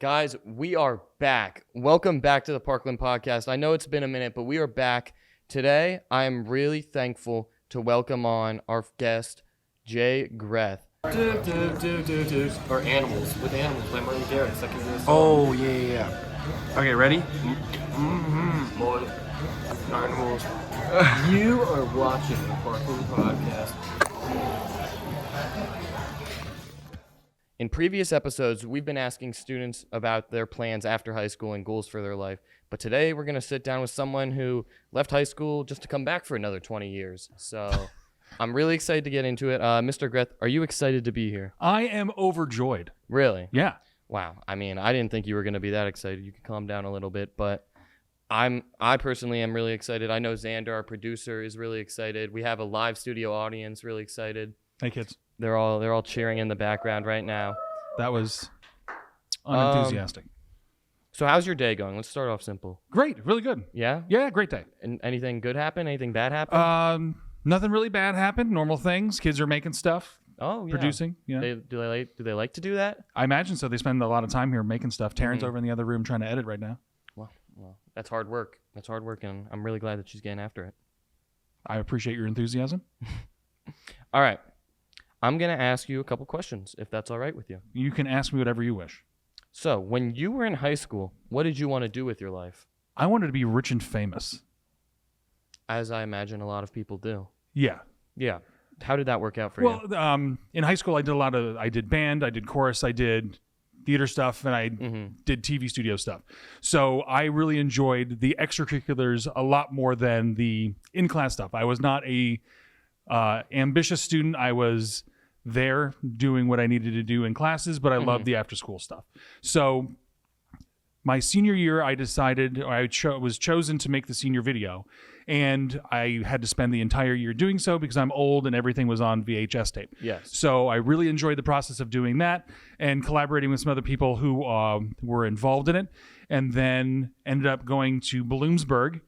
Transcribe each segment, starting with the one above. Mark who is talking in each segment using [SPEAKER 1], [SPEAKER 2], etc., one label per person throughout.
[SPEAKER 1] Guys, we are back. Welcome back to the Parkland podcast. I know it's been a minute, but we are back. Today, I am really thankful to welcome on our guest, Jay Greth. Or Animals. With Animals by Martin Garrix. That can be a song.
[SPEAKER 2] Oh, yeah. Okay, ready?
[SPEAKER 1] Animals. You are watching the Parkland podcast. In previous episodes, we've been asking students about their plans after high school and goals for their life. But today, we're going to sit down with someone who left high school just to come back for another 20 years. So I'm really excited to get into it. Mr. Greth, are you excited to be here?
[SPEAKER 2] I am overjoyed.
[SPEAKER 1] Really?
[SPEAKER 2] Yeah.
[SPEAKER 1] Wow. I mean, I didn't think you were going to be that excited. You can calm down a little bit, but I personally am really excited. I know Xander, our producer, is really excited. We have a live studio audience really excited.
[SPEAKER 2] Hey, kids.
[SPEAKER 1] They're all cheering in the background right now.
[SPEAKER 2] That was unenthusiastic.
[SPEAKER 1] So how's your day going? Let's start off simple.
[SPEAKER 2] Great. Really good.
[SPEAKER 1] Yeah?
[SPEAKER 2] Yeah, great day.
[SPEAKER 1] And anything good happen? Anything bad happen?
[SPEAKER 2] Nothing really bad happened. Normal things. Kids are making stuff.
[SPEAKER 1] Oh, yeah.
[SPEAKER 2] Producing. Yeah.
[SPEAKER 1] Do they like to do that?
[SPEAKER 2] I imagine so. They spend a lot of time here making stuff. Taryn's over in the other room trying to edit right now.
[SPEAKER 1] Well, that's hard work. That's hard work, and I'm really glad that she's getting after it.
[SPEAKER 2] I appreciate your enthusiasm.
[SPEAKER 1] All right. I'm going to ask you a couple questions, if that's all right with you.
[SPEAKER 2] You can ask me whatever you wish.
[SPEAKER 1] So, when you were in high school, what did you want to do with your life?
[SPEAKER 2] I wanted to be rich and famous.
[SPEAKER 1] As I imagine a lot of people do.
[SPEAKER 2] Yeah.
[SPEAKER 1] Yeah. How did that work out for you?
[SPEAKER 2] Well, in high school, I did band, I did chorus, I did theater stuff, and I did TV studio stuff. So I really enjoyed the extracurriculars a lot more than the in-class stuff. I was not a ambitious student. I was there doing what I needed to do in classes, but I loved the after-school stuff. So my senior year, I decided, was chosen to make the senior video, and I had to spend the entire year doing so because I'm old and everything was on VHS tape.
[SPEAKER 1] Yes.
[SPEAKER 2] So I really enjoyed the process of doing that and collaborating with some other people who were involved in it, and then ended up going to Bloomsburg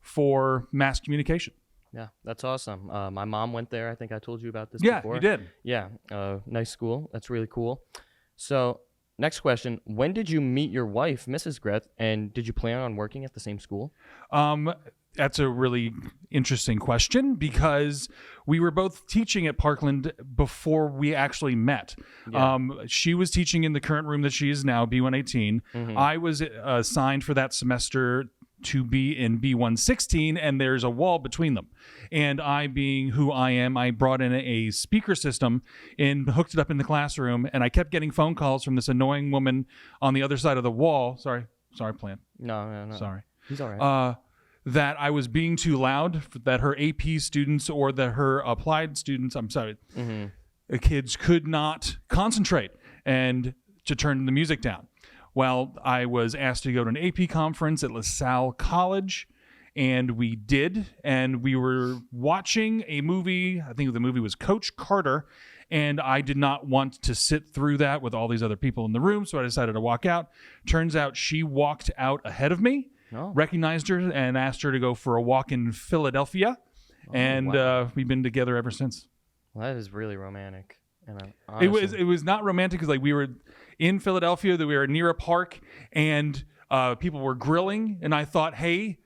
[SPEAKER 2] for mass communication.
[SPEAKER 1] Yeah, that's awesome. My mom went there. I think I told you about this
[SPEAKER 2] Yeah,
[SPEAKER 1] before.
[SPEAKER 2] you did.
[SPEAKER 1] Yeah, nice school. That's really cool. So, next question. When did you meet your wife, Mrs. Greth, and did you plan on working at the same school?
[SPEAKER 2] That's a really interesting question because we were both teaching at Parkland before we actually met.
[SPEAKER 1] Yeah.
[SPEAKER 2] She was teaching in the current room that she is now, B118. I was assigned for that semester to be in B116, and there's a wall between them. And I, being who I am, I brought in a speaker system and hooked it up in the classroom, and I kept getting phone calls from this annoying woman on the other side of the wall. Sorry, Plant.
[SPEAKER 1] No.
[SPEAKER 2] Sorry.
[SPEAKER 1] He's all right.
[SPEAKER 2] That I was being too loud, that her AP students or that her applied students, kids could not concentrate and to turn the music down. Well, I was asked to go to an AP conference at LaSalle College, and we did, and we were watching a movie. I think the movie was Coach Carter, and I did not want to sit through that with all these other people in the room, so I decided to walk out. Turns out she walked out ahead of me, recognized her, and asked her to go for a walk in Philadelphia, and we've been together ever since.
[SPEAKER 1] Well, that is really romantic. And
[SPEAKER 2] it was not romantic because we were in Philadelphia, that we were near a park, and people were grilling, and I thought, hey,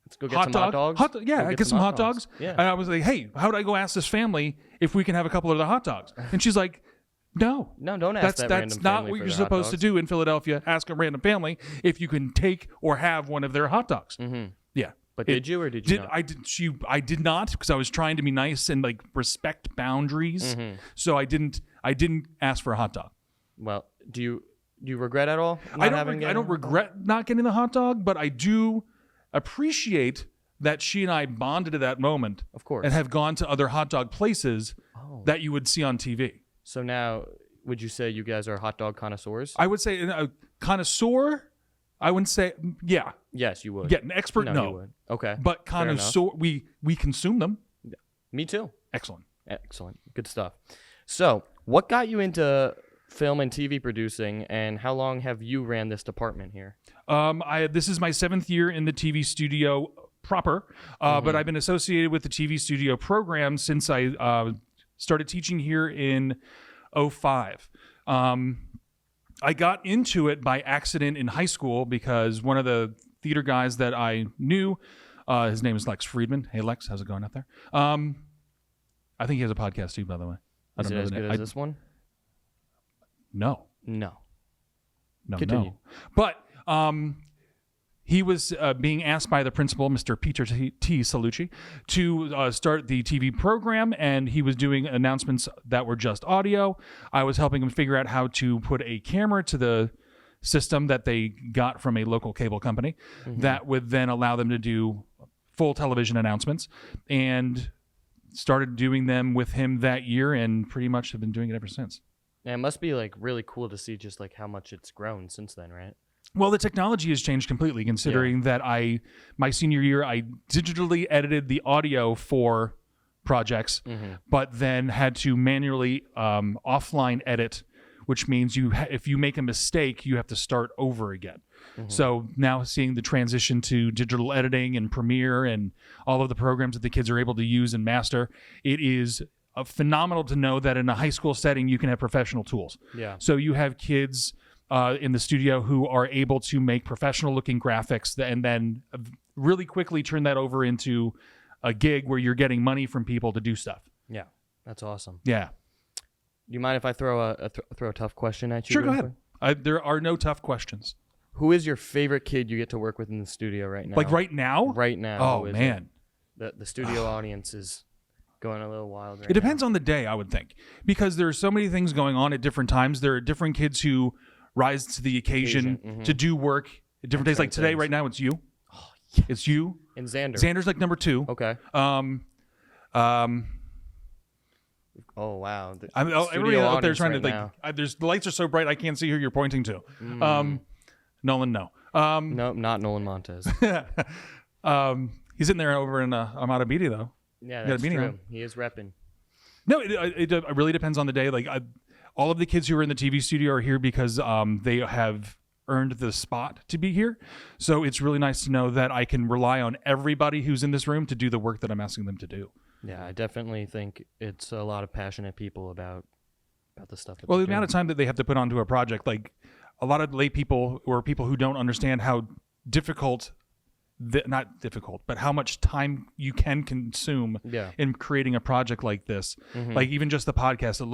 [SPEAKER 1] let's go get some hot dogs.
[SPEAKER 2] Get some hot dogs.
[SPEAKER 1] Yeah.
[SPEAKER 2] And I was like, hey, how would I go ask this family if we can have a couple of the hot dogs? And she's like, no,
[SPEAKER 1] don't ask that random
[SPEAKER 2] that's not
[SPEAKER 1] family
[SPEAKER 2] what
[SPEAKER 1] for
[SPEAKER 2] you're
[SPEAKER 1] their hot
[SPEAKER 2] supposed to
[SPEAKER 1] dogs.
[SPEAKER 2] do in Philadelphia. Ask a random family if you can take or have one of their hot dogs. Yeah.
[SPEAKER 1] But did you or did you not?
[SPEAKER 2] I did not, because I was trying to be nice and respect boundaries. So I didn't ask for a hot dog.
[SPEAKER 1] Well, do you regret at all?
[SPEAKER 2] I don't regret not getting the hot dog, but I do appreciate that she and I bonded at that moment.
[SPEAKER 1] Of course.
[SPEAKER 2] And have gone to other hot dog places that you would see on TV.
[SPEAKER 1] So now, would you say you guys are hot dog connoisseurs?
[SPEAKER 2] I would say a connoisseur. I wouldn't say, yeah.
[SPEAKER 1] Yes, you would.
[SPEAKER 2] Yeah, an expert, no.
[SPEAKER 1] You would. Okay.
[SPEAKER 2] But connoisseur, we consume them.
[SPEAKER 1] Me too.
[SPEAKER 2] Excellent.
[SPEAKER 1] Good stuff. So, what got you into film and TV producing, and how long have you ran this department here?
[SPEAKER 2] This is my 7th year in the TV studio proper, but I've been associated with the TV studio program since I started teaching here in 2005. I got into it by accident in high school because one of the theater guys that I knew, his name is Lex Friedman. Hey, Lex, how's it going out there? I think he has a podcast too, by the way. I
[SPEAKER 1] Is
[SPEAKER 2] don't
[SPEAKER 1] it
[SPEAKER 2] know
[SPEAKER 1] as
[SPEAKER 2] the
[SPEAKER 1] good
[SPEAKER 2] name.
[SPEAKER 1] as this one?
[SPEAKER 2] No.
[SPEAKER 1] Continue.
[SPEAKER 2] But he was being asked by the principal, Mr. Peter T. Salucci, to start the TV program, and he was doing announcements that were just audio. I was helping him figure out how to put a camera to the system that they got from a local cable company that would then allow them to do full television announcements, and started doing them with him that year and pretty much have been doing it ever since.
[SPEAKER 1] Yeah, it must be like really cool to see just like how much it's grown since then, right?
[SPEAKER 2] Well, the technology has changed completely, considering that my senior year, I digitally edited the audio for projects, but then had to manually offline edit, which means if you make a mistake, you have to start over again. So now seeing the transition to digital editing and Premiere and all of the programs that the kids are able to use and master, it is phenomenal to know that in a high school setting, you can have professional tools.
[SPEAKER 1] Yeah.
[SPEAKER 2] So you have kids in the studio who are able to make professional looking graphics and then really quickly turn that over into a gig where you're getting money from people to do stuff.
[SPEAKER 1] Yeah, that's awesome.
[SPEAKER 2] Yeah.
[SPEAKER 1] Do you mind if I throw a tough question at you?
[SPEAKER 2] Sure, go
[SPEAKER 1] real
[SPEAKER 2] ahead. There are no tough questions.
[SPEAKER 1] Who is your favorite kid you get to work with in the studio right now?
[SPEAKER 2] Like right now?
[SPEAKER 1] Right now.
[SPEAKER 2] Oh,
[SPEAKER 1] who is
[SPEAKER 2] man.
[SPEAKER 1] it? The studio audience is going a little wild right
[SPEAKER 2] It depends on the day, I would think, because there are so many things going on at different times. There are different kids who rise to the occasion to do work at different days. Like today, right now, it's you.
[SPEAKER 1] Oh, yes.
[SPEAKER 2] It's you.
[SPEAKER 1] And Xander.
[SPEAKER 2] Xander's like number 2.
[SPEAKER 1] Okay. Oh, wow.
[SPEAKER 2] Everybody out there trying to
[SPEAKER 1] now.
[SPEAKER 2] there's the lights are so bright I can't see who you're pointing to. Nolan, no.
[SPEAKER 1] Nope, not Nolan Montez.
[SPEAKER 2] He's in there over in Amada Beatty though.
[SPEAKER 1] Yeah, that's true. He is repping.
[SPEAKER 2] No, it really depends on the day. Like all of the kids who are in the TV studio are here because they have earned the spot to be here. So it's really nice to know that I can rely on everybody who's in this room to do the work that I'm asking them to do.
[SPEAKER 1] Yeah, I definitely think it's a lot of passionate people about the stuff.
[SPEAKER 2] Well, the amount of time that they have to put onto a project, like a lot of lay people or people who don't understand how difficult, not difficult, but how much time you can consume in creating a project like this. Like even just the podcast, it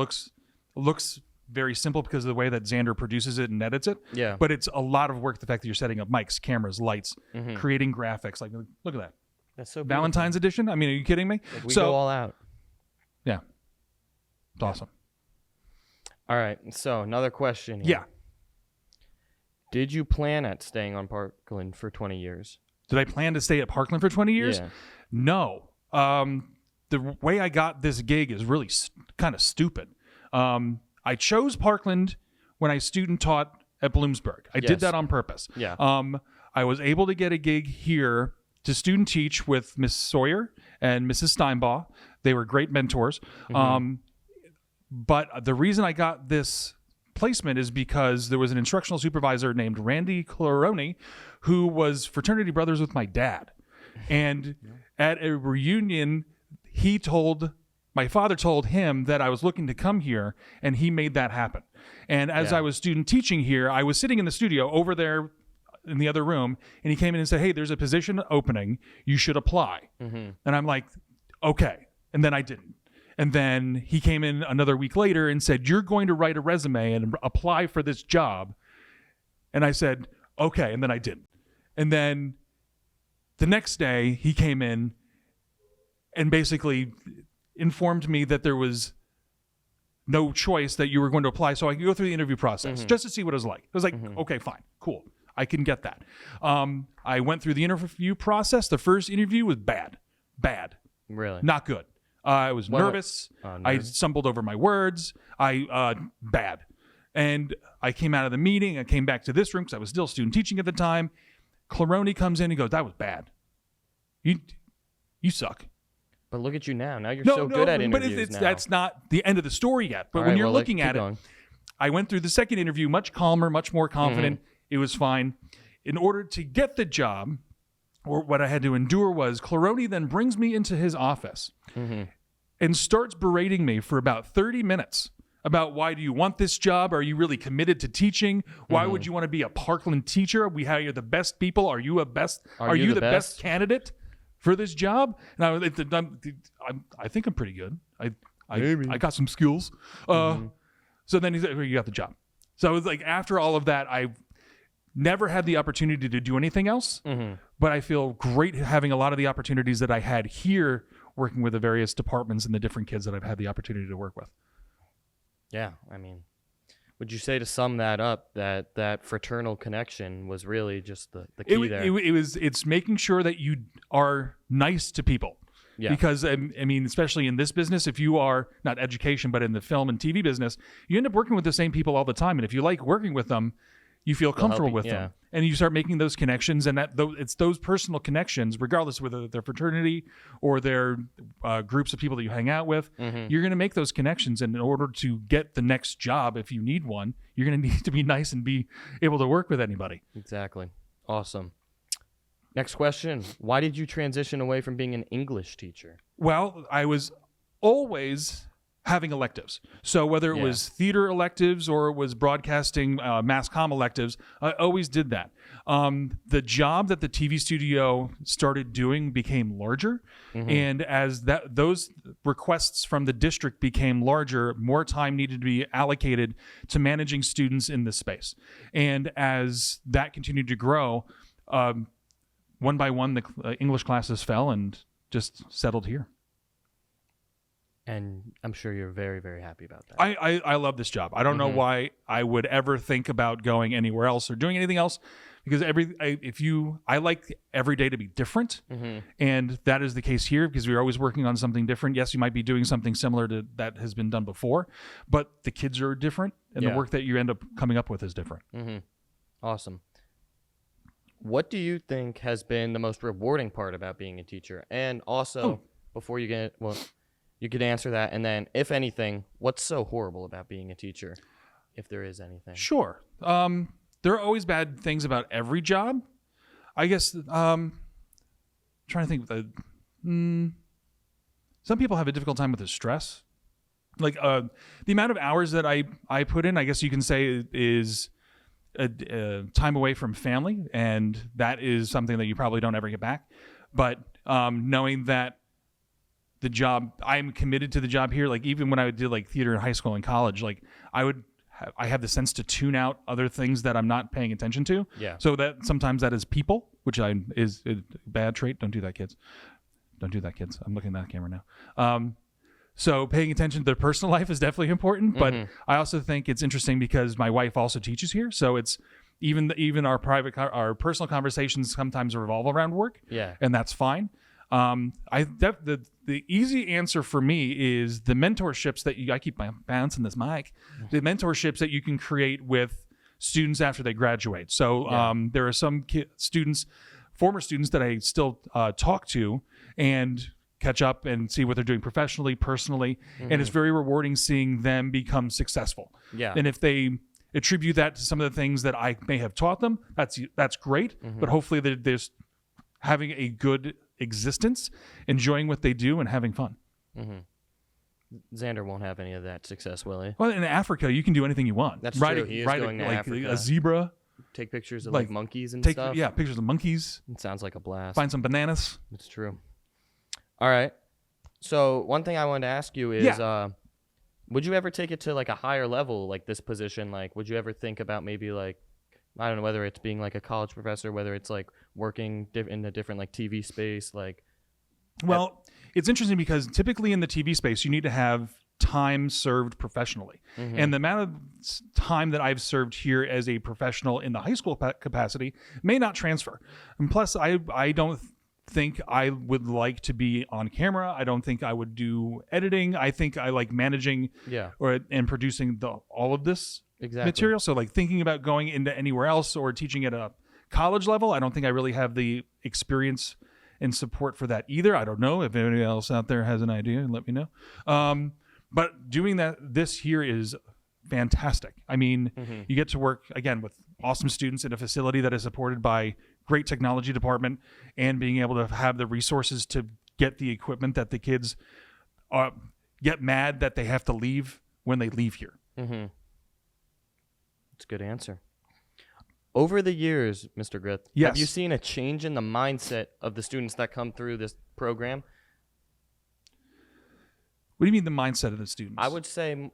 [SPEAKER 2] looks very simple because of the way that Xander produces it and edits it.
[SPEAKER 1] Yeah.
[SPEAKER 2] But it's a lot of work. The fact that you're setting up mics, cameras, lights, creating graphics. Like, look at that.
[SPEAKER 1] That's so beautiful.
[SPEAKER 2] Valentine's edition. I mean, are you kidding me?
[SPEAKER 1] Like we go all out.
[SPEAKER 2] Yeah. It's awesome.
[SPEAKER 1] All right. So another question here.
[SPEAKER 2] Yeah.
[SPEAKER 1] Did you plan at staying on Parkland for 20 years?
[SPEAKER 2] Did I plan to stay at Parkland for 20 years?
[SPEAKER 1] Yeah.
[SPEAKER 2] No. The way I got this gig is really kind of stupid. I chose Parkland when I student taught at Bloomsburg. I did that on purpose.
[SPEAKER 1] Yeah.
[SPEAKER 2] I was able to get a gig here to student teach with Miss Sawyer and Mrs. Steinbaugh. They were great mentors. But the reason I got this placement is because there was an instructional supervisor named Randy Claroni who was fraternity brothers with my dad. And at a reunion, my father told him that I was looking to come here, and he made that happen. And as I was student teaching here, I was sitting in the studio over there in the other room, and he came in and said, "Hey, there's a position opening. You should apply." And I'm like, "Okay." And then I didn't. And then he came in another week later and said, "You're going to write a resume and apply for this job." And I said, "Okay." And then I didn't. And then the next day he came in and basically informed me that there was no choice, that you were going to apply so I could go through the interview process just to see what it was like. I was like, okay, fine, cool. I can get that. I went through the interview process. The first interview was bad.
[SPEAKER 1] Really?
[SPEAKER 2] Not good. I was nervous. I stumbled over my words. Bad. And I came out of the meeting. I came back to this room because I was still student teaching at the time. Claroni comes in and goes, "That was bad. You suck."
[SPEAKER 1] But look at you now. Now you're so good at interviews now.
[SPEAKER 2] That's not the end of the story yet. But when you're looking at it, I went through the second interview much calmer, much more confident. It was fine. In order to get the job, or what I had to endure, was Claroni then brings me into his office and starts berating me for about 30 minutes about why do you want this job? Are you really committed to teaching? Why would you want to be a Parkland teacher? We hire the best people. Are you the best candidate for this job? And I think I'm pretty good. I got some skills. So then he said, well, you got the job. So it was like after all of that, I never had the opportunity to do anything else. But I feel great having a lot of the opportunities that I had here working with the various departments and the different kids that I've had the opportunity to work with.
[SPEAKER 1] Yeah, I mean, would you say to sum that up that fraternal connection was really just the key there?
[SPEAKER 2] It's making sure that you are nice to people. Yeah. Because, I mean, especially in this business, if you are, not education, but in the film and TV business, you end up working with the same people all the time. And if you like working with them, you feel comfortable with them. And you start making those connections. And it's those personal connections, regardless of whether they're fraternity or they're groups of people that you hang out with, you're going to make those connections. And in order to get the next job, if you need one, you're going to need to be nice and be able to work with anybody.
[SPEAKER 1] Exactly. Awesome. Next question. Why did you transition away from being an English teacher?
[SPEAKER 2] Well, I was always having electives. So whether it was theater electives or it was broadcasting mass comm electives, I always did that. The job that the TV studio started doing became larger. And as those requests from the district became larger, more time needed to be allocated to managing students in this space. And as that continued to grow, one by one, the English classes fell and just settled here.
[SPEAKER 1] And I'm sure you're very, very happy about that.
[SPEAKER 2] I love this job. I don't know why I would ever think about going anywhere else or doing anything else, because I like every day to be different, and that is the case here because we're always working on something different. Yes, you might be doing something similar to that has been done before, but the kids are different, and the work that you end up coming up with is different.
[SPEAKER 1] Awesome. What do you think has been the most rewarding part about being a teacher? And also, before you get you could answer that, and then, if anything, what's so horrible about being a teacher, if there is anything?
[SPEAKER 2] Sure. There are always bad things about every job. I guess, trying to think, some people have a difficult time with the stress. Like, the amount of hours that I put in, I guess you can say, is time away from family, and that is something that you probably don't ever get back. But knowing that the job, I'm committed to the job here. Like even when I did like theater in high school and college, like I have the sense to tune out other things that I'm not paying attention to.
[SPEAKER 1] Yeah.
[SPEAKER 2] So that sometimes that is people, which is a bad trait. Don't do that, kids. Don't do that, kids. I'm looking at that camera now. So paying attention to their personal life is definitely important. But I also think it's interesting because my wife also teaches here. So it's even our our personal conversations sometimes revolve around work.
[SPEAKER 1] Yeah.
[SPEAKER 2] And that's fine. The easy answer for me is the mentorships that I keep bouncing this mic, the mentorships that you can create with students after they graduate. So there are some former students that I still talk to and catch up and see what they're doing professionally, personally. And it's very rewarding seeing them become successful.
[SPEAKER 1] Yeah.
[SPEAKER 2] And if they attribute that to some of the things that I may have taught them, that's great. But hopefully there's having a good existence, enjoying what they do, and having fun.
[SPEAKER 1] Xander won't have any of that success, will he?
[SPEAKER 2] Well, in Africa, you can do anything you want.
[SPEAKER 1] That's true. He is going to
[SPEAKER 2] like
[SPEAKER 1] Africa.
[SPEAKER 2] A zebra.
[SPEAKER 1] Take pictures of like monkeys and stuff.
[SPEAKER 2] Yeah, pictures of monkeys.
[SPEAKER 1] It sounds like a blast.
[SPEAKER 2] Find some bananas.
[SPEAKER 1] It's true. All right. So one thing I wanted to ask you is, would you ever take it to like a higher level, like this position? Like, would you ever think about maybe like, I don't know, whether it's being like a college professor, whether it's like working in a different like TV space, like.
[SPEAKER 2] Well, it's interesting because typically in the TV space, you need to have time served professionally. And the amount of time that I've served here as a professional in the high school capacity may not transfer. And plus, I don't think I would like to be on camera. I don't think I would do editing. I think I like managing and producing all of this material. So like thinking about going into anywhere else or teaching at a college level, I don't think I really have the experience and support for that either. I don't know if anybody else out there has an idea, let me know. But doing this here is fantastic. I mean, you get to work again with awesome students in a facility that is supported by great technology department, and being able to have the resources to get the equipment that the kids get mad that they have to leave when they leave here.
[SPEAKER 1] Mm-hmm. That's a good answer. Over the years, Mr. Greth,
[SPEAKER 2] Yes.
[SPEAKER 1] have you seen a change in the mindset of the students that come through this program?
[SPEAKER 2] What do you mean the mindset of the students?
[SPEAKER 1] I would say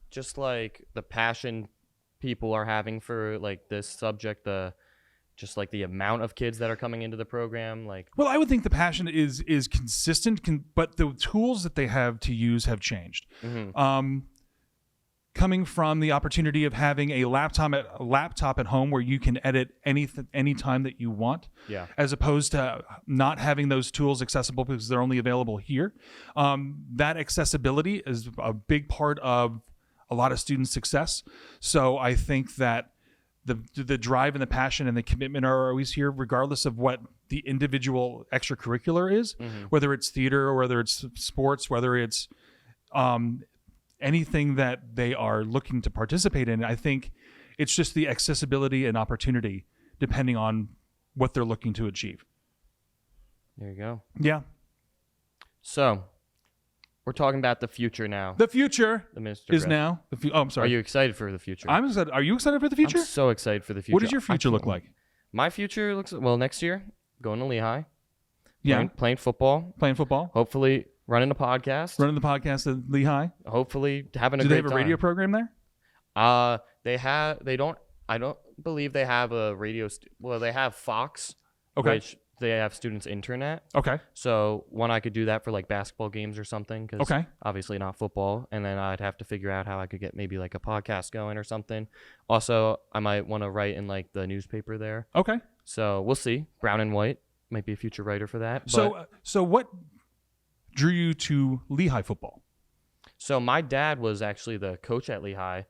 [SPEAKER 1] just like the passion people are having for like this subject, just like the amount of kids that are coming into the program.
[SPEAKER 2] Well, I would think the passion is consistent, but the tools that they have to use have changed.
[SPEAKER 1] Mm-hmm.
[SPEAKER 2] Coming from the opportunity of having a laptop at home where you can edit any time that you want, as opposed to not having those tools accessible because they're only available here. That accessibility is a big part of a lot of students' success. So I think that the drive and the passion and the commitment are always here, regardless of what the individual extracurricular is, whether it's theater or whether it's sports, whether it's anything that they are looking to participate in. I think it's just the accessibility and opportunity depending on what they're looking to achieve.
[SPEAKER 1] There you go.
[SPEAKER 2] Yeah.
[SPEAKER 1] So we're talking about the future now.
[SPEAKER 2] The future
[SPEAKER 1] Mr.
[SPEAKER 2] is
[SPEAKER 1] Greth.
[SPEAKER 2] now. I'm sorry.
[SPEAKER 1] Are you excited for the future?
[SPEAKER 2] I'm excited. Are you excited for the future?
[SPEAKER 1] I'm so excited for the future.
[SPEAKER 2] What does your future look like?
[SPEAKER 1] My future looks, well, next year, going to Lehigh.
[SPEAKER 2] Yeah.
[SPEAKER 1] Playing football.
[SPEAKER 2] Playing football.
[SPEAKER 1] Hopefully running a podcast.
[SPEAKER 2] Running the podcast at Lehigh.
[SPEAKER 1] Hopefully having a
[SPEAKER 2] Do
[SPEAKER 1] great
[SPEAKER 2] they have a radio program there?
[SPEAKER 1] I don't believe they have a radio. Well, they have Fox,
[SPEAKER 2] Okay.
[SPEAKER 1] which they have students' internet.
[SPEAKER 2] Okay.
[SPEAKER 1] So I could do that for like basketball games or something. Cause
[SPEAKER 2] Okay.
[SPEAKER 1] obviously not football. And then I'd have to figure out how I could get maybe like a podcast going or something. Also, I might want to write in like the newspaper there.
[SPEAKER 2] Okay.
[SPEAKER 1] So we'll see. Brown and White might be a future writer for that.
[SPEAKER 2] So what drew you to Lehigh football?
[SPEAKER 1] So my dad was actually the coach at Lehigh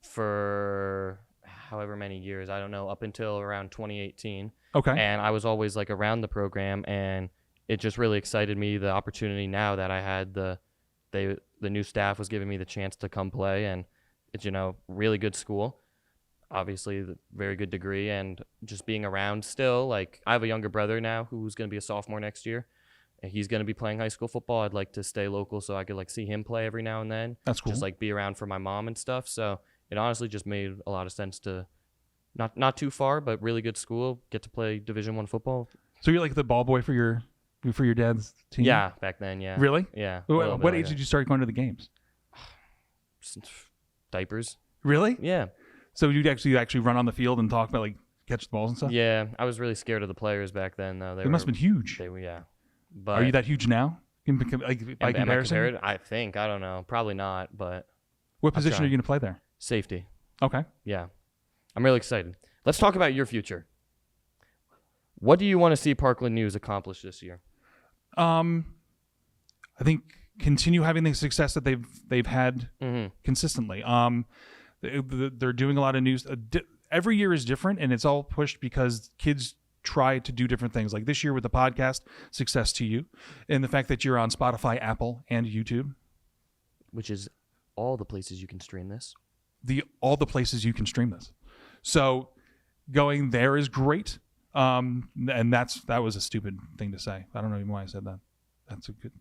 [SPEAKER 1] for however many years, I don't know, up until around 2018.
[SPEAKER 2] Okay.
[SPEAKER 1] And I was always like around the program, and it just really excited me, the opportunity now that I had the new staff was giving me the chance to come play, and it's, really good school. Obviously, very good degree, and just being around still. Like, I have a younger brother now who's going to be a sophomore next year. And he's going to be playing high school football. I'd like to stay local so I could like see him play every now and then.
[SPEAKER 2] That's cool.
[SPEAKER 1] Just like be around for my mom and stuff. So it honestly just made a lot of sense to not too far, but really good school, get to play Division I football.
[SPEAKER 2] So you're like the ball boy for your dad's team?
[SPEAKER 1] Yeah, back then, yeah.
[SPEAKER 2] Really?
[SPEAKER 1] Yeah.
[SPEAKER 2] What age did you start going to the games?
[SPEAKER 1] Diapers.
[SPEAKER 2] Really?
[SPEAKER 1] Yeah.
[SPEAKER 2] So you actually run on the field and talk about like catch the balls and stuff?
[SPEAKER 1] Yeah, I was really scared of the players back then, though.
[SPEAKER 2] They must have been huge.
[SPEAKER 1] Yeah. But
[SPEAKER 2] are you that huge now? By comparison?
[SPEAKER 1] I think. I don't know. Probably not, but
[SPEAKER 2] what position are you going to play there?
[SPEAKER 1] Safety.
[SPEAKER 2] Okay.
[SPEAKER 1] Yeah. I'm really excited. Let's talk about your future. What do you want to see Parkland News accomplish this year?
[SPEAKER 2] I think continue having the success that they've had consistently. They're doing a lot of news. Every year is different, and it's all pushed because kids try to do different things. Like this year with the podcast, success to you, and the fact that you're on Spotify, Apple, and YouTube, which
[SPEAKER 1] is all the places you can stream this.
[SPEAKER 2] All the places you can stream this. So going there is great. And that was a stupid thing to say. I don't know even why I said that. That's a good.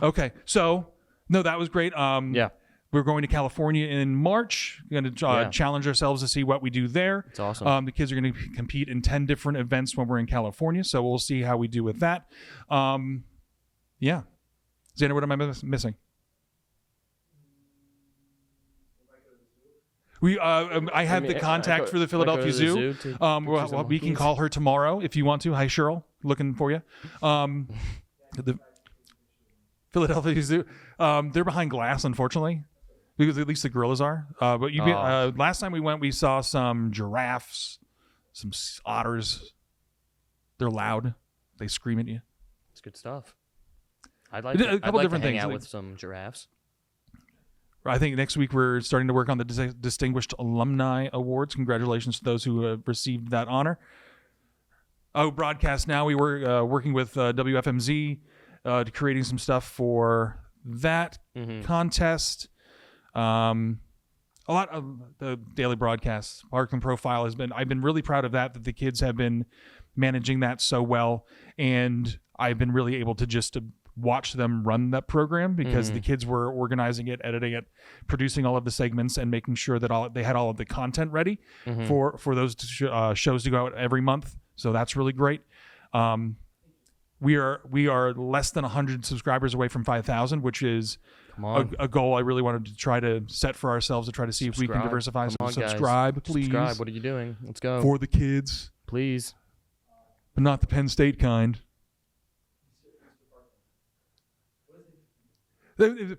[SPEAKER 2] Okay, so no, that was great.
[SPEAKER 1] Yeah.
[SPEAKER 2] We're going to California in March. We're going to challenge ourselves to see what we do there.
[SPEAKER 1] It's awesome.
[SPEAKER 2] The kids are going to compete in 10 different events when we're in California, so we'll see how we do with that. Yeah. Xander, what am I missing? I have the contact for the Philadelphia Zoo. We can call her tomorrow if you want to. Hi, Cheryl. Looking for you. The Philadelphia Zoo. They're behind glass, unfortunately, because at least the gorillas are. But last time we went, we saw some giraffes, some otters. They're loud. They scream at you.
[SPEAKER 1] It's good stuff. I'd like to hang out with some giraffes.
[SPEAKER 2] I think next week we're starting to work on the Distinguished Alumni Awards. Congratulations to those who have received that honor. Broadcast Now, we were working with WFMZ, creating some stuff for that contest. A lot of the daily broadcasts, Parkland Profile I've been really proud of that the kids have been managing that so well. And I've been really able to just watch them run that program because the kids were organizing it, editing it, producing all of the segments, and making sure that they had all of the content ready for those shows to go out every month. So that's really great. We are less than 100 subscribers away from 5,000, which is a goal I really wanted to try to set for ourselves to try to see if we can diversify.
[SPEAKER 1] Come on,
[SPEAKER 2] subscribe,
[SPEAKER 1] guys.
[SPEAKER 2] please.
[SPEAKER 1] Subscribe. What are you doing? Let's go.
[SPEAKER 2] For the kids,
[SPEAKER 1] Please.
[SPEAKER 2] but not the Penn State kind.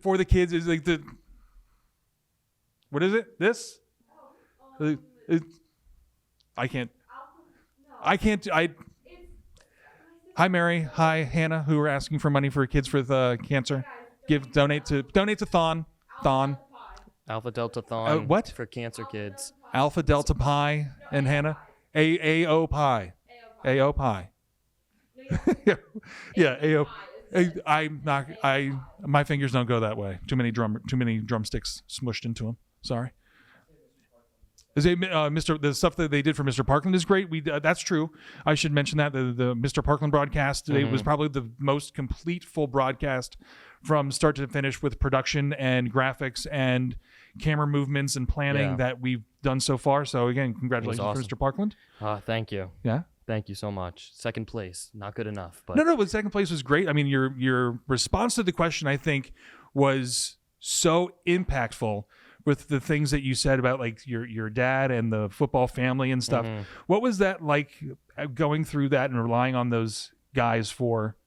[SPEAKER 2] For the kids is like the. What is it? This? I can't. Hi, Mary. Hi, Hannah, who are asking for money for kids with cancer. Donate to Thon.
[SPEAKER 1] Alpha Delta Thon.
[SPEAKER 2] What?
[SPEAKER 1] For cancer kids.
[SPEAKER 2] Alpha Delta Pi and Hannah. AO Pi. AO Pi. Yeah, AO. I'm not. My fingers don't go that way. Too many drumsticks smushed into them. Sorry. The stuff that they did for Mr. Parkland is great. That's true. I should mention that the Mr. Parkland broadcast today was probably the most complete full broadcast from start to finish with production and graphics and camera movements and planning that we've done so far. So again, congratulations
[SPEAKER 1] awesome.
[SPEAKER 2] to Mr. Parkland.
[SPEAKER 1] Thank you.
[SPEAKER 2] Yeah.
[SPEAKER 1] Thank you so much. Second place, not good enough. But
[SPEAKER 2] No, but second place was great. I mean, your response to the question, I think, was so impactful with the things that you said about like your dad and the football family and stuff. What was that like going through that and relying on those guys for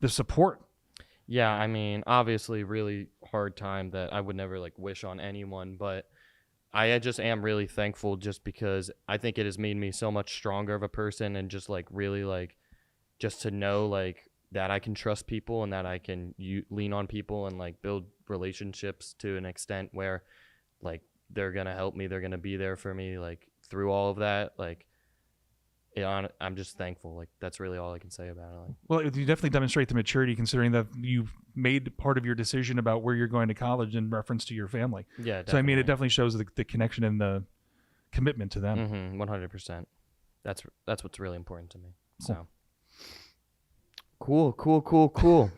[SPEAKER 2] the support?
[SPEAKER 1] Yeah, I mean, obviously really hard time that I would never like wish on anyone, but I just am really thankful just because I think it has made me so much stronger of a person and just like really like just to know like that I can trust people and that I can lean on people and like build relationships to an extent where like they're gonna help me, they're gonna be there for me like through all of that. Like I'm just thankful. Like that's really all I can say about it. Like,
[SPEAKER 2] well, you definitely demonstrate the maturity considering that you've made part of your decision about where you're going to college in reference to your family.
[SPEAKER 1] Yeah, definitely.
[SPEAKER 2] So I mean, it definitely shows the connection and the commitment to them.
[SPEAKER 1] 100%. That's what's really important to me.
[SPEAKER 2] Cool.
[SPEAKER 1] So cool.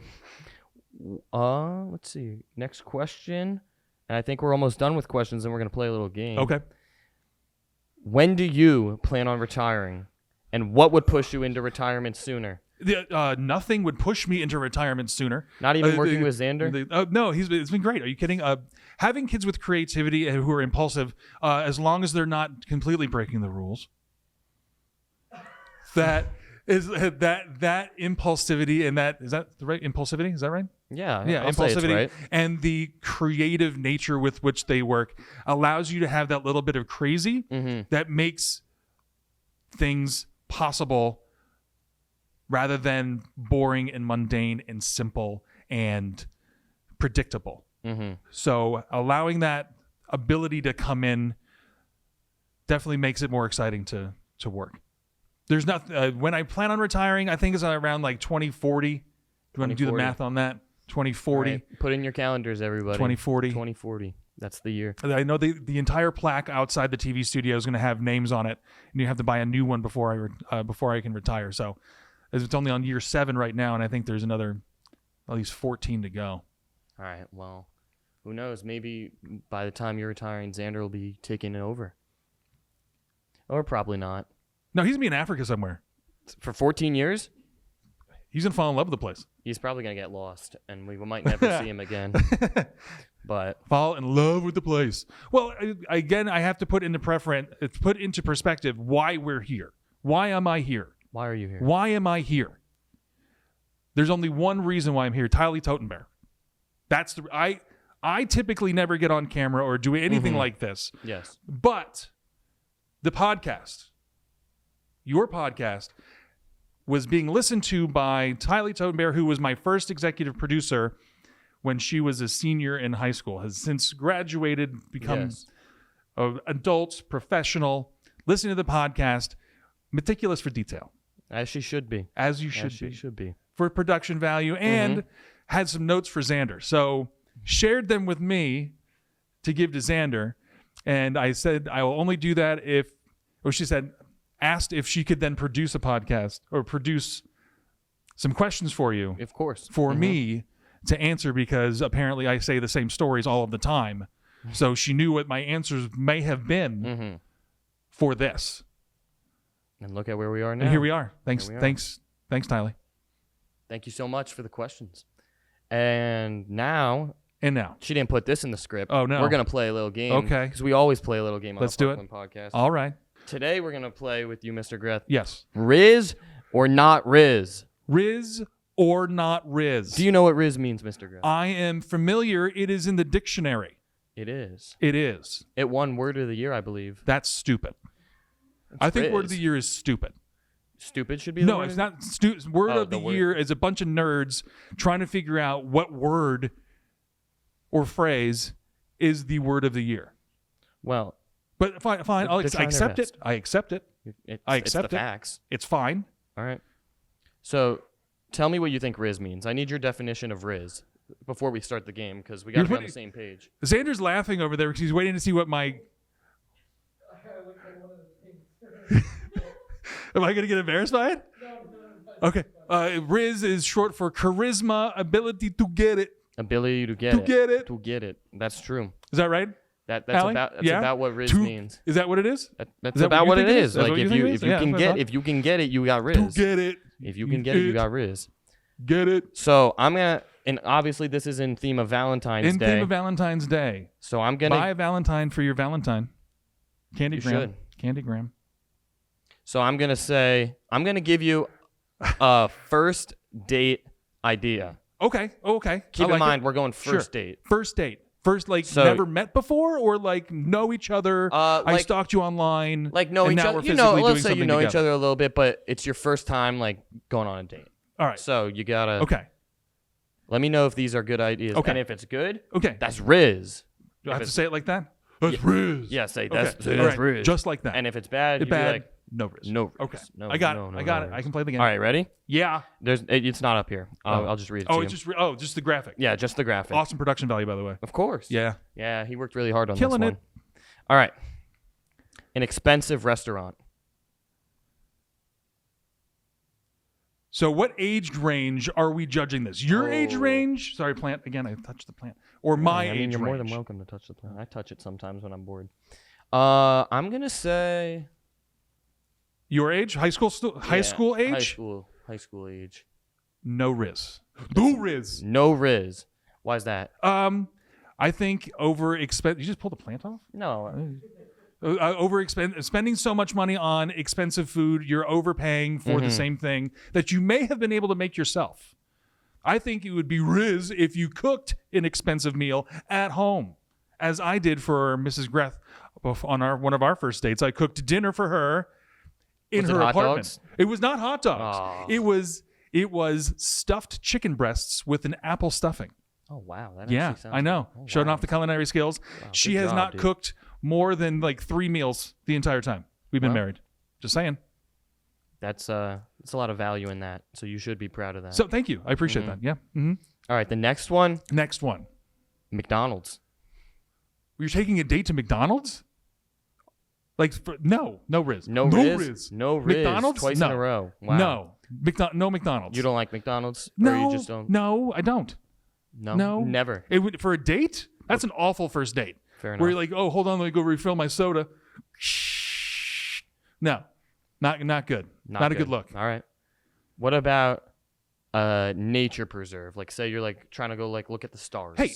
[SPEAKER 1] Let's see. Next question. And I think we're almost done with questions and we're going to play a little game.
[SPEAKER 2] Okay.
[SPEAKER 1] When do you plan on retiring? And what would push you into retirement sooner?
[SPEAKER 2] Nothing would push me into retirement sooner.
[SPEAKER 1] Not even working with Xander?
[SPEAKER 2] No, it's been great. Are you kidding? Having kids with creativity and who are impulsive, as long as they're not completely breaking the rules, that impulsivity and is that the right impulsivity? Is that right?
[SPEAKER 1] Yeah,
[SPEAKER 2] impulsivity
[SPEAKER 1] right.
[SPEAKER 2] And the creative nature with which they work allows you to have that little bit of crazy that makes things possible rather than boring and mundane and simple and predictable. So allowing that ability to come in definitely makes it more exciting to work. There's not when I plan on retiring, I think it's around like 2040. Do you want to do the math on that? 2040.
[SPEAKER 1] Right. Put in your calendars, everybody. 2040. That's the year.
[SPEAKER 2] I know the entire plaque outside the TV studio is going to have names on it, and you have to buy a new one before I can retire. So it's only on year 7 right now, and I think there's another at least 14 to go.
[SPEAKER 1] All right. Well, who knows? Maybe by the time you're retiring, Xander will be taking it over. Or probably not.
[SPEAKER 2] No, he's going to be in Africa somewhere.
[SPEAKER 1] For 14 years?
[SPEAKER 2] He's going to fall in love with the place.
[SPEAKER 1] He's probably going to get lost, and we might never see him again. But
[SPEAKER 2] fall in love with the place. Well, again, I have to put into perspective why we're here. Why am I here?
[SPEAKER 1] Why are you here?
[SPEAKER 2] Why am I here? There's only one reason why I'm here. Tylee Totenberg. That's I typically never get on camera or do anything like this.
[SPEAKER 1] Yes.
[SPEAKER 2] But the podcast, your podcast, was being listened to by Tylee Totenberg, who was my first executive producer when she was a senior in high school, has since graduated, become an adult, professional, listening to the podcast, meticulous for detail.
[SPEAKER 1] As she should be.
[SPEAKER 2] As you should
[SPEAKER 1] be.
[SPEAKER 2] She
[SPEAKER 1] should be.
[SPEAKER 2] For production value, and had some notes for Xander. So shared them with me to give to Xander. And I said, I will only do that she asked if she could then produce a podcast or produce some questions for you.
[SPEAKER 1] Of course.
[SPEAKER 2] For me to answer, because apparently I say the same stories all of the time. So she knew what my answers may have been for this.
[SPEAKER 1] And look at where we are now.
[SPEAKER 2] And here we are. Thanks, Tyler.
[SPEAKER 1] Thank you so much for the questions. And now she didn't put this in the script.
[SPEAKER 2] Oh, no.
[SPEAKER 1] We're going to play a little game.
[SPEAKER 3] Okay.
[SPEAKER 1] Because we always play a little game on
[SPEAKER 2] Let's
[SPEAKER 1] the
[SPEAKER 2] do it.
[SPEAKER 1] Parkland podcast.
[SPEAKER 2] All right.
[SPEAKER 1] Today we're going to play with you, Mr. Greth.
[SPEAKER 2] Yes.
[SPEAKER 1] Riz or not Riz?
[SPEAKER 2] Riz or not Riz?
[SPEAKER 1] Do you know what Riz means, Mr. Greth?
[SPEAKER 2] I am familiar. It is in the dictionary.
[SPEAKER 1] It is.
[SPEAKER 2] It is.
[SPEAKER 1] It won Word of the Year, I believe.
[SPEAKER 2] That's stupid. I think
[SPEAKER 1] Riz.
[SPEAKER 2] Word of the Year is stupid.
[SPEAKER 1] Stupid should be the
[SPEAKER 2] No,
[SPEAKER 1] word?
[SPEAKER 2] it's not. Word of the Year is a bunch of nerds trying to figure out what word or phrase is the word of the year.
[SPEAKER 1] Well,
[SPEAKER 2] but fine. I accept it. I accept it. I accept
[SPEAKER 1] it's the
[SPEAKER 2] it.
[SPEAKER 1] facts.
[SPEAKER 2] It's fine.
[SPEAKER 1] All right. So tell me what you think Riz means. I need your definition of Riz before we start the game because we got to be on the same page.
[SPEAKER 2] Xander's laughing over there because he's waiting to see what my... Am I going to get embarrassed by it? No. Okay. Riz is short for charisma, ability to get it.
[SPEAKER 1] Ability to get
[SPEAKER 2] To
[SPEAKER 1] it.
[SPEAKER 2] get it.
[SPEAKER 1] To get it. That's true.
[SPEAKER 2] Is that right?
[SPEAKER 1] That's
[SPEAKER 2] Allie?
[SPEAKER 1] about what Riz means.
[SPEAKER 2] Is that what it is?
[SPEAKER 1] That's
[SPEAKER 2] that
[SPEAKER 1] about
[SPEAKER 2] what
[SPEAKER 1] what
[SPEAKER 2] you
[SPEAKER 1] it
[SPEAKER 2] think it
[SPEAKER 1] is.
[SPEAKER 2] is? That's
[SPEAKER 1] Like
[SPEAKER 2] what you
[SPEAKER 1] if
[SPEAKER 2] think
[SPEAKER 1] you
[SPEAKER 2] it is?
[SPEAKER 1] if you
[SPEAKER 2] Yeah,
[SPEAKER 1] can
[SPEAKER 2] that's
[SPEAKER 1] get
[SPEAKER 2] what I
[SPEAKER 1] if you can get it, you got Riz.
[SPEAKER 2] To get it.
[SPEAKER 1] If you can get it, you got Riz.
[SPEAKER 2] Get it.
[SPEAKER 1] So I'm gonna, and obviously this is in theme of Valentine's Day.
[SPEAKER 2] In theme of Valentine's Day.
[SPEAKER 1] So I'm gonna
[SPEAKER 2] Buy a Valentine for your Valentine. Candygram.
[SPEAKER 1] should.
[SPEAKER 2] Candygram.
[SPEAKER 1] So I'm gonna give you a first date idea.
[SPEAKER 2] Okay. Okay.
[SPEAKER 1] Keep in mind we're going first
[SPEAKER 2] Sure.
[SPEAKER 1] date.
[SPEAKER 2] First date. First, like,
[SPEAKER 1] So-
[SPEAKER 2] never met before, or like know each other. I
[SPEAKER 1] like-
[SPEAKER 2] stalked you online.
[SPEAKER 1] Like know
[SPEAKER 2] and
[SPEAKER 1] each
[SPEAKER 2] now
[SPEAKER 1] other.
[SPEAKER 2] we're
[SPEAKER 1] You know,
[SPEAKER 2] physically
[SPEAKER 1] let's
[SPEAKER 2] doing
[SPEAKER 1] say you
[SPEAKER 2] something
[SPEAKER 1] know each
[SPEAKER 2] together.
[SPEAKER 1] other a little bit, but it's your first time like going on a date.
[SPEAKER 2] All right.
[SPEAKER 1] So you gotta
[SPEAKER 2] Okay.
[SPEAKER 1] let me know if these are good ideas.
[SPEAKER 2] Okay.
[SPEAKER 1] And if it's good,
[SPEAKER 2] Okay.
[SPEAKER 1] that's Riz.
[SPEAKER 2] Do I have to
[SPEAKER 1] it's-
[SPEAKER 2] say it like that? That's Riz.
[SPEAKER 1] Yeah, say
[SPEAKER 2] Okay.
[SPEAKER 1] that's, say
[SPEAKER 2] All
[SPEAKER 1] that's
[SPEAKER 2] right.
[SPEAKER 1] Riz.
[SPEAKER 2] Just like that.
[SPEAKER 1] And if it's bad,
[SPEAKER 2] It's
[SPEAKER 1] you
[SPEAKER 2] bad.
[SPEAKER 1] be like,
[SPEAKER 2] No Riz.
[SPEAKER 1] no Riz.
[SPEAKER 2] Okay.
[SPEAKER 1] No,
[SPEAKER 2] I got
[SPEAKER 1] no,
[SPEAKER 2] it.
[SPEAKER 1] no,
[SPEAKER 2] I got
[SPEAKER 1] no
[SPEAKER 2] it.
[SPEAKER 1] Riz.
[SPEAKER 2] I can play the game.
[SPEAKER 1] All right, ready?
[SPEAKER 2] Yeah.
[SPEAKER 1] It's not up here. I'll just read it to you.
[SPEAKER 2] It's just the graphic.
[SPEAKER 1] Yeah, just the graphic.
[SPEAKER 2] Awesome production value, by the way.
[SPEAKER 1] Of course.
[SPEAKER 2] Yeah.
[SPEAKER 1] Yeah, he worked really hard on
[SPEAKER 2] Killing
[SPEAKER 1] this one.
[SPEAKER 2] it.
[SPEAKER 1] All right. An expensive restaurant.
[SPEAKER 2] So what age range are we judging this? Your age range? Sorry, plant. Again, I touched the plant. Or my
[SPEAKER 1] I mean,
[SPEAKER 2] age
[SPEAKER 1] you're
[SPEAKER 2] range?
[SPEAKER 1] more than welcome to touch the plant. I touch it sometimes when I'm bored. I'm gonna say
[SPEAKER 2] Your age? High school high school age?
[SPEAKER 1] High school age.
[SPEAKER 2] No Riz. No Riz.
[SPEAKER 1] No Riz. Why is that?
[SPEAKER 2] I think You just pulled the plant off?
[SPEAKER 1] No.
[SPEAKER 2] Spending so much money on expensive food, you're overpaying for the same thing that you may have been able to make yourself. I think it would be Riz if you cooked an expensive meal at home, as I did for Mrs. Greth on one of our first dates. I cooked dinner for her in
[SPEAKER 1] Was it
[SPEAKER 2] her
[SPEAKER 1] hot
[SPEAKER 2] apartment.
[SPEAKER 1] dogs?
[SPEAKER 2] It was not hot dogs.
[SPEAKER 1] Aw.
[SPEAKER 2] It was stuffed chicken breasts with an apple stuffing.
[SPEAKER 1] Oh wow. That
[SPEAKER 2] Yeah,
[SPEAKER 1] actually sounds
[SPEAKER 2] I know.
[SPEAKER 1] good. Oh,
[SPEAKER 2] Showing
[SPEAKER 1] wow.
[SPEAKER 2] off the culinary skills. She
[SPEAKER 1] good
[SPEAKER 2] has
[SPEAKER 1] job,
[SPEAKER 2] not
[SPEAKER 1] dude.
[SPEAKER 2] cooked more than like 3 meals the entire time we've been
[SPEAKER 1] Well.
[SPEAKER 2] married. Just saying.
[SPEAKER 1] That's a lot of value in that. So you should be proud of that.
[SPEAKER 2] So thank you. I appreciate that. Yeah. Mm-hmm.
[SPEAKER 1] All right, the next one,
[SPEAKER 2] Next one.
[SPEAKER 1] McDonald's.
[SPEAKER 2] You're taking a date to McDonald's? Like, no Riz.
[SPEAKER 1] No Riz. No Riz.
[SPEAKER 2] McDonald's?
[SPEAKER 1] Twice
[SPEAKER 2] No.
[SPEAKER 1] in a row. Wow.
[SPEAKER 2] No. No McDonald's.
[SPEAKER 1] You don't like McDonald's?
[SPEAKER 2] No.
[SPEAKER 1] Or you just don't?
[SPEAKER 2] No, I don't. No.
[SPEAKER 1] Never.
[SPEAKER 2] It would, for a date? That's an awful first date.
[SPEAKER 1] Fair enough.
[SPEAKER 2] Where you're like, oh, hold on, let me go refill my soda. No. Not good. Not a good look.
[SPEAKER 1] All right. What about nature preserve? Like, say you're like trying to go like look at the stars.
[SPEAKER 2] Hey,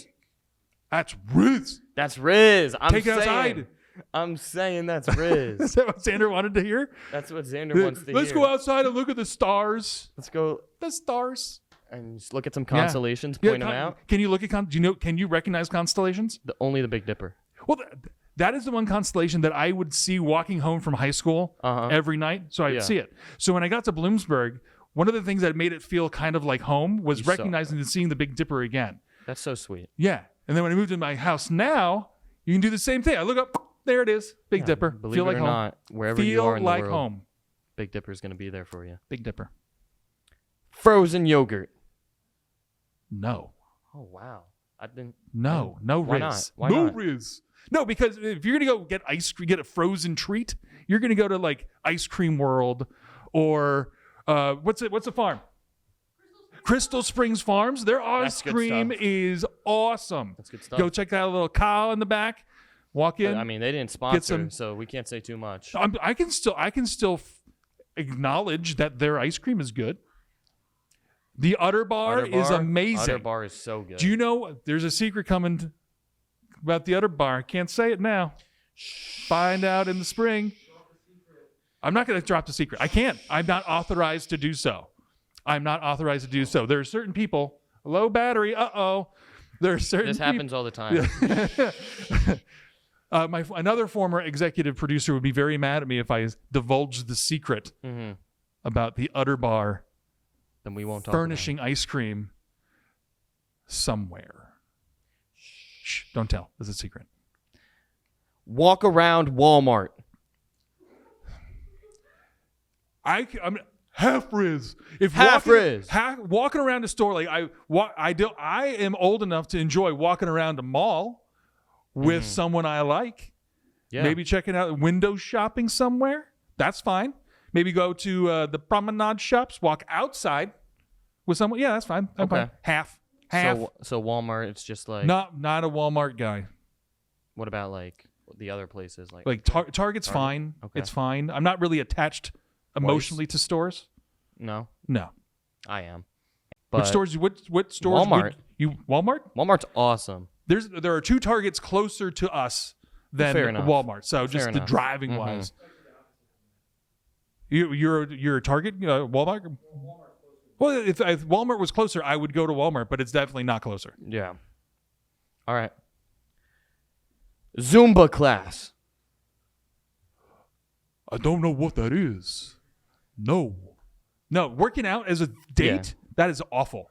[SPEAKER 2] that's Riz.
[SPEAKER 1] That's Riz.
[SPEAKER 2] Take it outside.
[SPEAKER 1] I'm saying that's Riz.
[SPEAKER 2] Is that what Xander wanted to hear?
[SPEAKER 1] That's what Xander wants to hear.
[SPEAKER 2] Let's go outside and look at the stars.
[SPEAKER 1] Let's go
[SPEAKER 2] The stars.
[SPEAKER 1] and just look at some constellations.
[SPEAKER 2] Yeah,
[SPEAKER 1] Point them out.
[SPEAKER 2] Can you look at can you recognize constellations?
[SPEAKER 1] Only the Big Dipper.
[SPEAKER 2] Well, that is the one constellation that I would see walking home from high school every night. So I'd
[SPEAKER 1] Yeah.
[SPEAKER 2] see it. So when I got to Bloomsburg, one of the things that made it feel kind of like home was
[SPEAKER 1] You saw
[SPEAKER 2] recognizing and seeing the Big Dipper again.
[SPEAKER 1] That's so sweet.
[SPEAKER 2] Yeah. And then when I moved to my house now, you can do the same thing. I look up, there it is, Big
[SPEAKER 1] Yeah,
[SPEAKER 2] Dipper.
[SPEAKER 1] Believe
[SPEAKER 2] Feel
[SPEAKER 1] it
[SPEAKER 2] like
[SPEAKER 1] or
[SPEAKER 2] home.
[SPEAKER 1] not, wherever you
[SPEAKER 2] Feel
[SPEAKER 1] are in
[SPEAKER 2] like
[SPEAKER 1] the world,
[SPEAKER 2] home.
[SPEAKER 1] Big Dipper's gonna be there for you.
[SPEAKER 2] Big Dipper.
[SPEAKER 1] Frozen yogurt.
[SPEAKER 2] No.
[SPEAKER 1] Oh wow. I didn't.
[SPEAKER 2] No. No Riz.
[SPEAKER 1] Why not? Why
[SPEAKER 2] no
[SPEAKER 1] not?
[SPEAKER 2] Riz. No, because if you're gonna go get ice cream, get a frozen treat, you're gonna go to like Ice Cream World or what's a farm? Crystal Springs Farms, their ice
[SPEAKER 1] That's good
[SPEAKER 2] cream
[SPEAKER 1] stuff.
[SPEAKER 2] is awesome.
[SPEAKER 1] That's good stuff.
[SPEAKER 2] Go check that little cow in the back. Walk in.
[SPEAKER 1] But, I mean, they didn't sponsor,
[SPEAKER 2] some-
[SPEAKER 1] so we can't say too much.
[SPEAKER 2] I can still acknowledge that their ice cream is good. The Utter Bar is amazing.
[SPEAKER 1] Utter Bar is so good.
[SPEAKER 2] Do you know there's a secret coming about the Utter Bar? I can't say it now. Find out in the spring. I'm not going to drop the secret. I can't. I'm not authorized to do so. There are certain people. Low battery. Uh-oh. There are certain
[SPEAKER 1] This happens all the time.
[SPEAKER 2] Another former executive producer would be very mad at me if I divulged the secret about the Utter Bar
[SPEAKER 1] Then we won't talk
[SPEAKER 2] furnishing ice cream somewhere. Shh, don't tell. This is a secret.
[SPEAKER 1] Walk around Walmart.
[SPEAKER 2] I'm half riz. If
[SPEAKER 1] Half riz.
[SPEAKER 2] Walking around a store like I am old enough to enjoy walking around a mall with someone I like.
[SPEAKER 1] Yeah.
[SPEAKER 2] Maybe checking out window shopping somewhere. That's fine. Maybe go to the promenade shops. Walk outside with someone. Yeah, that's fine. I'm fine. Half.
[SPEAKER 1] So Walmart, it's just like.
[SPEAKER 2] Not a Walmart guy.
[SPEAKER 1] What about like the other places?
[SPEAKER 2] Like Target's fine.
[SPEAKER 1] Okay.
[SPEAKER 2] It's fine. I'm not really attached emotionally to stores.
[SPEAKER 1] No,
[SPEAKER 2] No.
[SPEAKER 1] I am.
[SPEAKER 2] What
[SPEAKER 1] But
[SPEAKER 2] stores? What stores?
[SPEAKER 1] Walmart.
[SPEAKER 2] Would you Walmart?
[SPEAKER 1] Walmart's awesome.
[SPEAKER 2] There are two Targets closer to us than
[SPEAKER 1] Fair enough.
[SPEAKER 2] Walmart. So just
[SPEAKER 1] Fair
[SPEAKER 2] the
[SPEAKER 1] enough.
[SPEAKER 2] driving wise. You're a Target Walmart. Well, if Walmart was closer, I would go to Walmart, but it's definitely not closer.
[SPEAKER 1] Yeah. All right. Zumba class.
[SPEAKER 2] I don't know what that is. No, working out as a date, that is awful.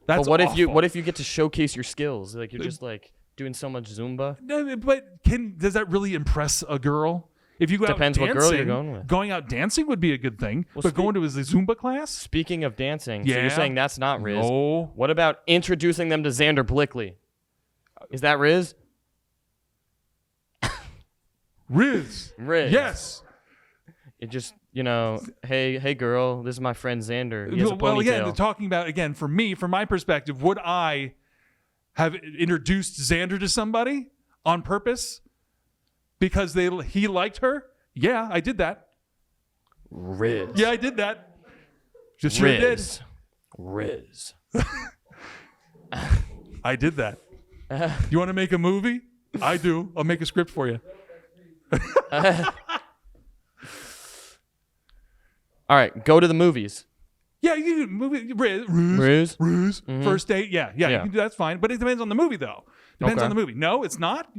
[SPEAKER 2] That's
[SPEAKER 1] But
[SPEAKER 2] awful.
[SPEAKER 1] what if you get to showcase your skills? Like you're just like doing so much Zumba.
[SPEAKER 2] No, but does that really impress a girl? If you go
[SPEAKER 1] Depends
[SPEAKER 2] out
[SPEAKER 1] what
[SPEAKER 2] dancing,
[SPEAKER 1] girl you're going with.
[SPEAKER 2] Going out dancing would be a good thing.
[SPEAKER 1] Well,
[SPEAKER 2] but going to a Zumba class?
[SPEAKER 1] Speaking of dancing, so
[SPEAKER 2] Yeah.
[SPEAKER 1] you're saying that's not Riz.
[SPEAKER 2] No.
[SPEAKER 1] What about introducing them to Xander Blickley? Is that Riz?
[SPEAKER 2] Riz.
[SPEAKER 1] Riz.
[SPEAKER 2] Yes.
[SPEAKER 1] It just, hey girl, this is my friend Xander. He has a
[SPEAKER 2] Well,
[SPEAKER 1] ponytail.
[SPEAKER 2] again, talking about, again, from my perspective, would I have introduced Xander to somebody on purpose because he liked her? Yeah, I did that.
[SPEAKER 1] Riz.
[SPEAKER 2] Yeah, I did that. Just sure did.
[SPEAKER 1] Riz.
[SPEAKER 2] I did that. You want to make a movie? I do. I'll make a script for you.
[SPEAKER 1] All right, go to the movies.
[SPEAKER 2] Yeah, you can movie Riz.
[SPEAKER 1] Mm-hmm.
[SPEAKER 2] First date. Yeah, you can do that's fine. But it depends on the movie, though. Depends
[SPEAKER 1] Okay.
[SPEAKER 2] on the movie. No, it's not.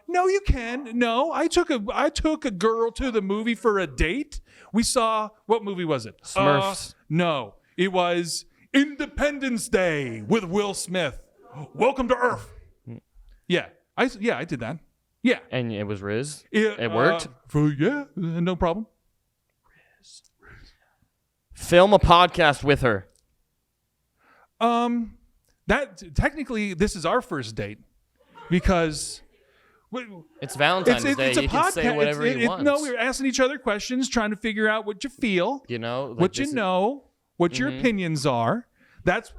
[SPEAKER 2] No, you can. No, I took a girl to the movie for a date. We saw, what movie was it?
[SPEAKER 1] Smurfs.
[SPEAKER 2] No, it was Independence Day with Will Smith. Welcome to Earth. Yeah, I did that. Yeah,
[SPEAKER 1] And it was Riz.
[SPEAKER 2] it
[SPEAKER 1] It worked.
[SPEAKER 2] No problem.
[SPEAKER 1] Film a podcast with her.
[SPEAKER 2] That technically this is our first date because.
[SPEAKER 1] It's Valentine's Day.
[SPEAKER 2] It's a
[SPEAKER 1] He can say
[SPEAKER 2] podcast.
[SPEAKER 1] whatever he wants.
[SPEAKER 2] No, we're asking each other questions, trying to figure out what you feel,
[SPEAKER 1] like
[SPEAKER 2] what you know, what your opinions are. That's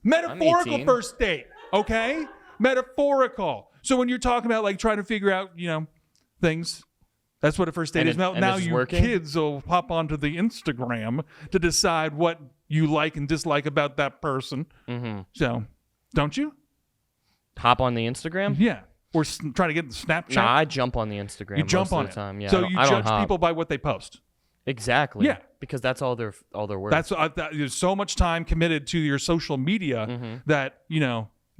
[SPEAKER 2] metaphorical
[SPEAKER 1] 18.
[SPEAKER 2] first date, okay? Metaphorical. So when you're talking about like trying to figure out, things, that's what a first date
[SPEAKER 1] And
[SPEAKER 2] is.
[SPEAKER 1] it-
[SPEAKER 2] Now,
[SPEAKER 1] and
[SPEAKER 2] now
[SPEAKER 1] this is
[SPEAKER 2] you
[SPEAKER 1] working?
[SPEAKER 2] kids will hop onto the Instagram to decide what you like and dislike about that person.
[SPEAKER 1] Mm-hmm.
[SPEAKER 2] So, don't you?
[SPEAKER 1] Hop on the Instagram?
[SPEAKER 2] Yeah. Or try to get the Snapchat.
[SPEAKER 1] Nah, I jump on the Instagram
[SPEAKER 2] You jump
[SPEAKER 1] most
[SPEAKER 2] on
[SPEAKER 1] of
[SPEAKER 2] it.
[SPEAKER 1] the time. Yeah,
[SPEAKER 2] So
[SPEAKER 1] I
[SPEAKER 2] you
[SPEAKER 1] don't
[SPEAKER 2] judge
[SPEAKER 1] hop.
[SPEAKER 2] people by what they post.
[SPEAKER 1] Exactly.
[SPEAKER 2] Yeah.
[SPEAKER 1] Because that's all they're worth.
[SPEAKER 2] That's there's so much time committed to your social media that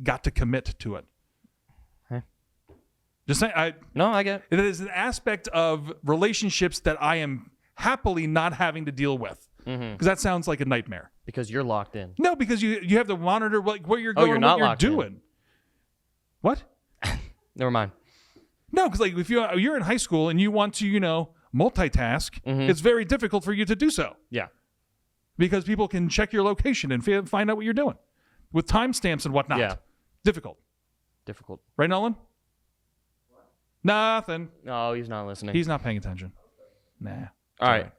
[SPEAKER 2] got to commit to it.
[SPEAKER 1] Okay.
[SPEAKER 2] Just saying,
[SPEAKER 1] No, I get it.
[SPEAKER 2] it is an aspect of relationships that I am happily not having to deal with because that sounds like a nightmare.
[SPEAKER 1] Because you're locked in.
[SPEAKER 2] No, because you have to monitor like where you're
[SPEAKER 1] Oh,
[SPEAKER 2] going,
[SPEAKER 1] you're
[SPEAKER 2] and
[SPEAKER 1] not
[SPEAKER 2] what you're
[SPEAKER 1] locked in.
[SPEAKER 2] doing. What?
[SPEAKER 1] Never mind.
[SPEAKER 2] No, because like if you're in high school and you want to multitask, it's very difficult for you to do so.
[SPEAKER 1] Yeah.
[SPEAKER 2] Because people can check your location and find out what you're doing with timestamps and whatnot.
[SPEAKER 1] Yeah.
[SPEAKER 2] Difficult. Right, Nolan? Nothing.
[SPEAKER 1] No, he's not listening.
[SPEAKER 2] He's not paying attention. Nah.
[SPEAKER 1] All right.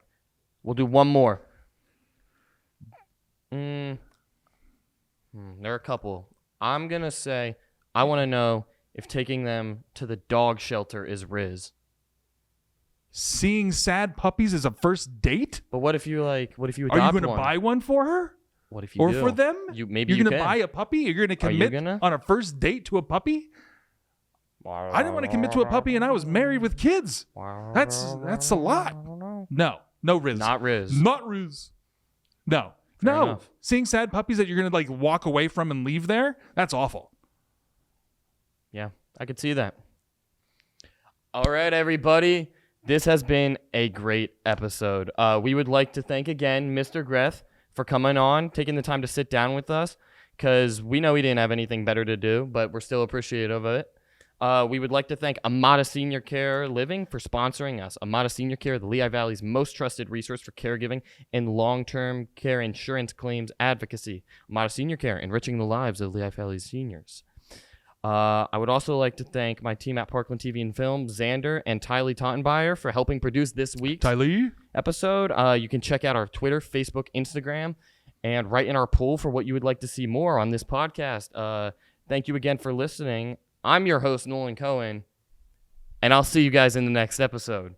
[SPEAKER 1] We'll do one more. There are a couple. I'm going to say I want to know if taking them to the dog shelter is Riz.
[SPEAKER 2] Seeing sad puppies as a first date?
[SPEAKER 1] But what if you adopt
[SPEAKER 2] Are you going to buy one for her?
[SPEAKER 1] What if you
[SPEAKER 2] or
[SPEAKER 1] do?
[SPEAKER 2] for them?
[SPEAKER 1] Maybe
[SPEAKER 2] you're
[SPEAKER 1] you
[SPEAKER 2] going to buy a puppy? You're going to commit on a first date to a puppy? I didn't want to commit to a puppy, and I was married with kids. That's a lot. No Riz.
[SPEAKER 1] Not Riz.
[SPEAKER 2] Not Riz. No.
[SPEAKER 1] Fair
[SPEAKER 2] no.
[SPEAKER 1] enough.
[SPEAKER 2] Seeing sad puppies that you're going to like walk away from and leave there, that's awful.
[SPEAKER 1] Yeah, I could see that. All right, everybody. This has been a great episode. We would like to thank again Mr. Greth for coming on, taking the time to sit down with us, because we know he didn't have anything better to do, but we're still appreciative of it. We would like to thank Amada Senior Care Living for sponsoring us. Amada Senior Care, the Lehigh Valley's most trusted resource for caregiving and long-term care insurance claims advocacy. Amada Senior Care, enriching the lives of Lehigh Valley seniors. I would also like to thank my team at Parkland TV and Film, Xander and Tylee Tottenbeier, for helping produce this week's episode. You can check out our Twitter, Facebook, Instagram, and write in our poll for what you would like to see more on this podcast. Thank you again for listening. I'm your host, Nolan Cohen, and I'll see you guys in the next episode.